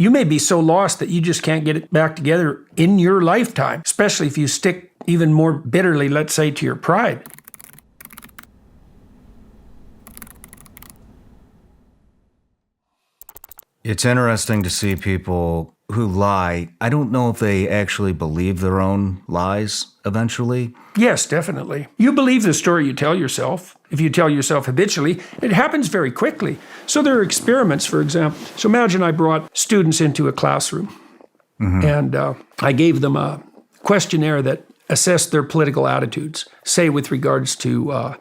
You may be so lost that you just can't get it back together in your lifetime, especially if you stick even more bitterly, let's say, to your pride. It's interesting to see people who lie. I don't know if they actually believe their own lies eventually. Yes, definitely. You believe the story you tell yourself. If you tell yourself habitually, it happens very quickly. So there are experiments, for example. So imagine I brought students into a classroom and I gave them a questionnaire that assessed their political attitudes, say with regards to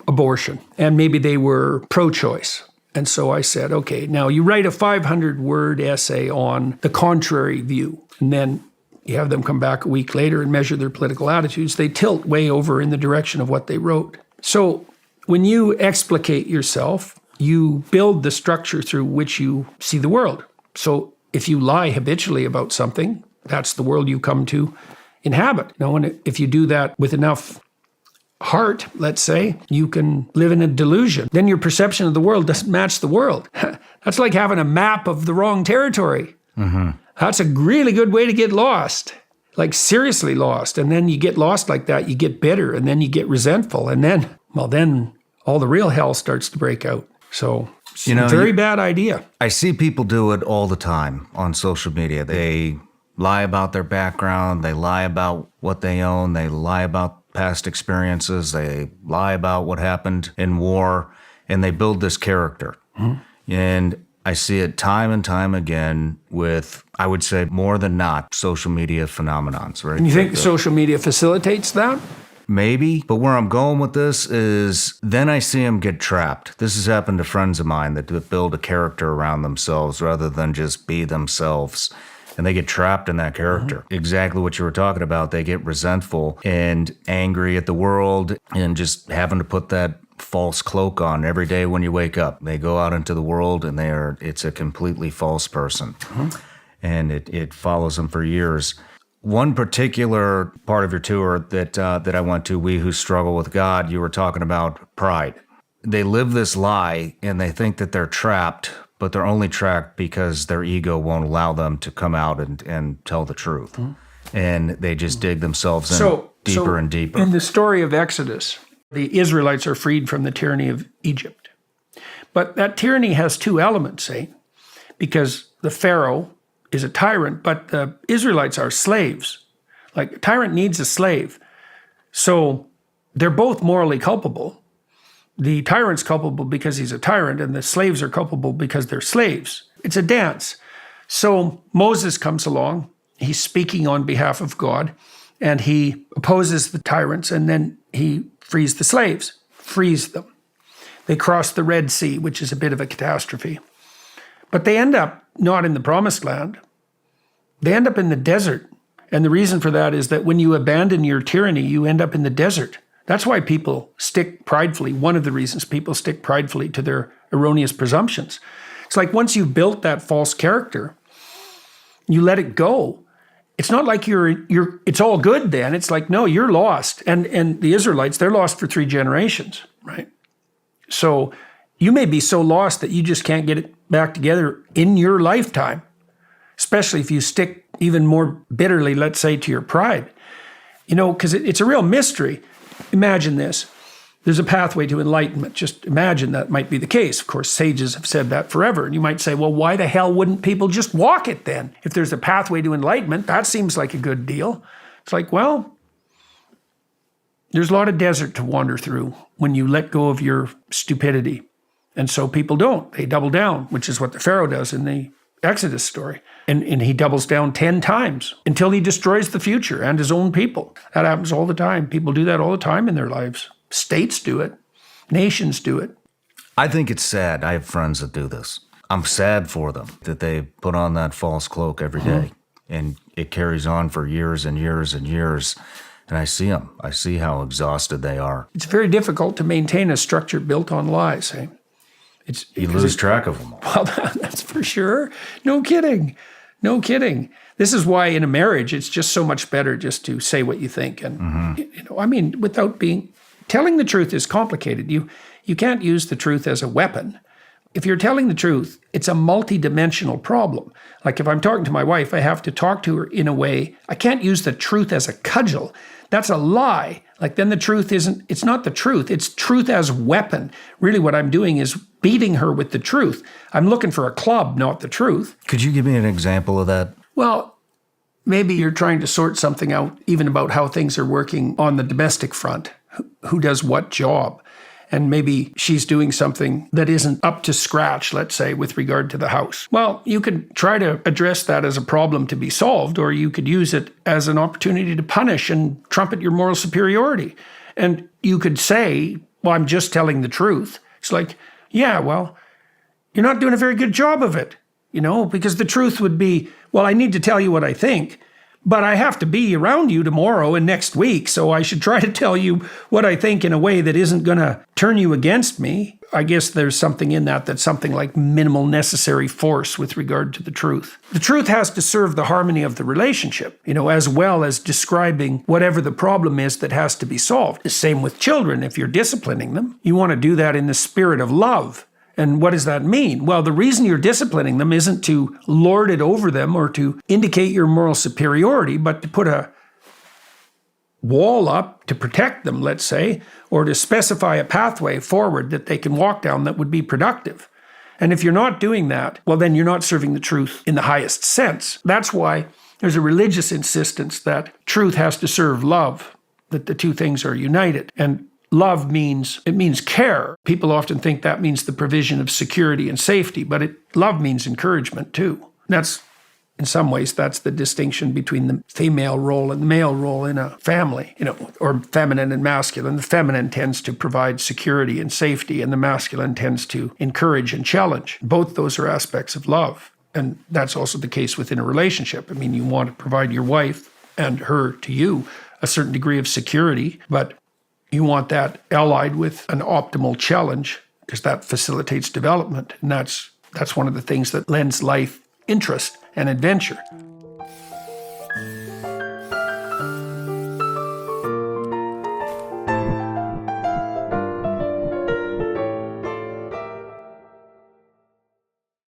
abortion, and maybe they were pro-choice. And so I said, okay, now you write a 500-word essay on the contrary view, and then you have them come back a week later and measure their political attitudes. They tilt way over in the direction of what they wrote. So when you explicate yourself, you build the structure through which you see the world. So if you lie habitually about something, that's the world you come to inhabit. Now, if you do that with enough heart, let's say, you can live in a delusion. Then your perception of the world doesn't match the world. That's like having a map of the wrong territory. That's a really good way to get lost, like seriously lost. And then you get lost like that, you get bitter, and then you get resentful. And then, well, then all the real hell starts to break out. So it's a very bad idea. I see people do it all the time on social media. They lie about their background. They lie about what they own. They lie about past experiences. They lie about what happened in war, and they build this character. And I see it time and time again with, I would say more than not, social media phenomenons, right? And you think social media facilitates that? Maybe, but where I'm going with this is then I see them get trapped. This has happened to friends of mine that build a character around themselves rather than just be themselves. And they get trapped in that character. Exactly what you were talking about. They get resentful and angry at the world and just having to put that false cloak on every day when you wake up. They go out into the world and it's a completely false person. And it follows them for years. One particular part of your tour that I went to, We Who Struggle with God, you were talking about pride. They live this lie and they think that they're trapped, but they're only trapped because their ego won't allow them to come out and tell the truth. And they just dig themselves in deeper and deeper. In the story of Exodus, the Israelites are freed from the tyranny of Egypt. But that tyranny has two elements, because the Pharaoh is a tyrant, but the Israelites are slaves. Like, a tyrant needs a slave. So they're both morally culpable. The tyrant's culpable because he's a tyrant, and the slaves are culpable because they're slaves. It's a dance. So Moses comes along. He's speaking on behalf of God, and he opposes the tyrants, and then he frees the slaves, frees them. They cross the Red Sea, which is a bit of a catastrophe. But they end up not in the promised land. They end up in the desert. And the reason for that is that when you abandon your tyranny, you end up in the desert. That's why people stick pridefully. One of the reasons people stick pridefully to their erroneous presumptions. It's like once you've built that false character, you let it go. It's not like it's all good then. It's like, no, you're lost. And the Israelites, they're lost for 3 generations, right? So you may be so lost that you just can't get it back together in your lifetime, especially if you stick even more bitterly, let's say, to your pride. Because it's a real mystery. Imagine this. There's a pathway to enlightenment. Just imagine that might be the case. Of course, sages have said that forever. And you might say, well, why the hell wouldn't people just walk it then? If there's a pathway to enlightenment, that seems like a good deal. It's like, well, there's a lot of desert to wander through when you let go of your stupidity. And so people don't. They double down, which is what the Pharaoh does in the Exodus story. And he doubles down 10 times until he destroys the future and his own people. That happens all the time. People do that all the time in their lives. States do it. Nations do it. I think it's sad. I have friends that do this. I'm sad for them that they put on that false cloak every day. And it carries on for years and years and years. And I see them. I see how exhausted they are. It's very difficult to maintain a structure built on lies. You lose track of them all. Well, that's for sure. No kidding. No kidding. This is why in a marriage, it's just so much better just to say what you think. And, without telling the truth is complicated. You can't use the truth as a weapon, if you're telling the truth, it's a multidimensional problem. Like if I'm talking to my wife, I have to talk to her in a way, I can't use the truth as a cudgel. That's a lie. Like then the truth it's not the truth. It's truth as weapon. Really what I'm doing is beating her with the truth. I'm looking for a club, not the truth. Could you give me an example of that? Well, maybe you're trying to sort something out, even about how things are working on the domestic front. Who does what job? And maybe she's doing something that isn't up to scratch, let's say, with regard to the house. Well, you could try to address that as a problem to be solved, or you could use it as an opportunity to punish and trumpet your moral superiority. And you could say, well, I'm just telling the truth. It's like, yeah, well, you're not doing a very good job of it, because the truth would be, well, I need to tell you what I think, but I have to be around you tomorrow and next week, so I should try to tell you what I think in a way that isn't going to turn you against me. I guess there's something in that's something like minimal necessary force with regard to the truth. The truth has to serve the harmony of the relationship, as well as describing whatever the problem is that has to be solved. The same with children. If you're disciplining them, you want to do that in the spirit of love. And what does that mean? Well, the reason you're disciplining them isn't to lord it over them or to indicate your moral superiority, but to put a wall up to protect them, let's say, or to specify a pathway forward that they can walk down that would be productive. And if you're not doing that, well, then you're not serving the truth in the highest sense. That's why there's a religious insistence that truth has to serve love, that the two things are united. And love means care. People often think that means the provision of security and safety, but love means encouragement too. In some ways, that's the distinction between the female role and the male role in a family, or feminine and masculine. The feminine tends to provide security and safety, and the masculine tends to encourage and challenge. Both those are aspects of love. And that's also the case within a relationship. You want to provide your wife and her to you a certain degree of security, but you want that allied with an optimal challenge because that facilitates development. And that's one of the things that lends life interest and adventure.